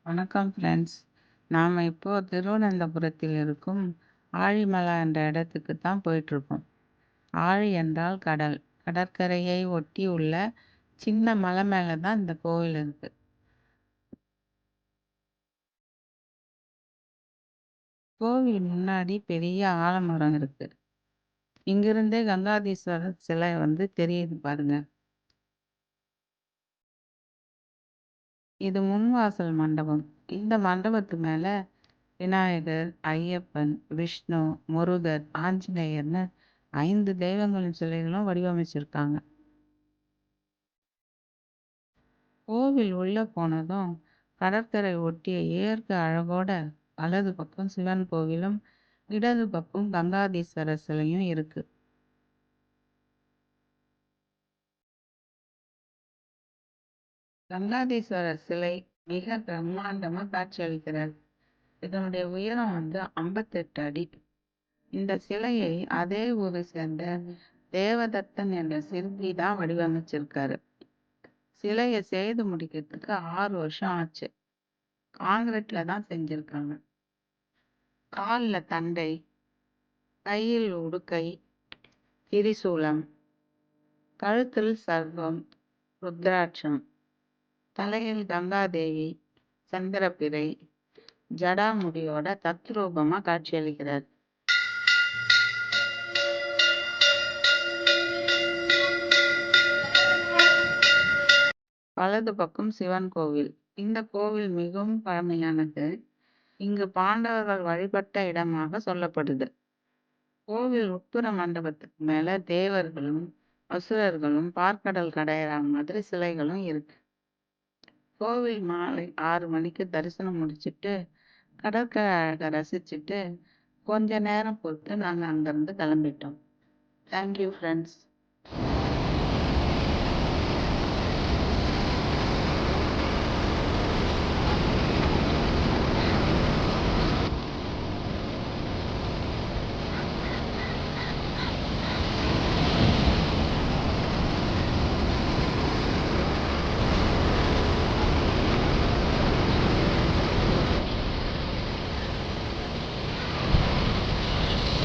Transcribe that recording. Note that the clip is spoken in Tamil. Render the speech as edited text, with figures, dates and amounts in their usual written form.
வணக்கம் ஃப்ரெண்ட்ஸ். நாம் இப்போ திருவனந்தபுரத்தில் இருக்கும் ஆழிமலை என்ற இடத்துக்கு தான் போயிட்டுருக்கோம். ஆழி என்றால் கடல். கடற்கரையை ஒட்டி உள்ள சின்ன மலை மேலே தான் இந்த கோவில் இருக்கு. கோவில் முன்னாடி பெரிய ஆலமரம் இருக்கு. இங்கிருந்தே கங்காதீஸ்வரர் சிலை தெரியுது பாருங்க. இது முன்வாசல் மண்டபம். இந்த மண்டபத்து மேல விநாயகர், ஐயப்பன், விஷ்ணு, முருகர், ஆஞ்சநேயர்னு 5 தெய்வங்களின் சிலைகளும் வடிவமைச்சிருக்காங்க. கோவில் உள்ள போனதும் கடற்கரை ஒட்டிய இயற்கை அழகோட வலது பக்கம் சிவன் கோவிலும், இடது பக்கம் கங்காதீஸ்வரர் சிலையும் இருக்கு. கங்காதீஸ்வரர் சிலை மிக பிரம்மாண்டமா காட்சியளிக்கிறார். இதனுடைய உயரம் 58 அடி. இந்த சிலையை அதே ஊரை சேர்ந்த தேவதத்தன் என்ற சிற்பி தான் வடிவமைச்சிருக்காரு. சிலையை செய்து முடிக்கிறதுக்கு 6 வருஷம் ஆச்சு. காங்கிரீட்ல தான் செஞ்சிருக்காங்க. கால்ல தண்டை, கையில் உடுக்கை, திரிசூலம், கழுத்தில் சர்வம், ருத்ராட்சம், தலையில் கங்காதேவி, சந்திரப்பிறை, ஜடாமுடியோட தத்ரூபமா காட்சியளிக்கிறார். வலது பக்கம் சிவன் கோவில். இந்த கோவில் மிகவும் பழமையானது. இங்கு பாண்டவர்கள் வழிபட்ட இடமாக சொல்லப்படுது. கோவில் உட்புற மண்டபத்துக்கு மேல தேவர்களும் அசுரர்களும் பார்க்கடல் கடையிற மாதிரி சிலைகளும் இருக்கு. கோவில் மாலை 6 மணிக்கு தரிசனம் முடிச்சிட்டு கடற்கரை அழகை ரசிச்சுட்டு கொஞ்ச நேரம் பொறுத்து நாங்கள் அங்கேருந்து கிளம்பிட்டோம். Thank you friends.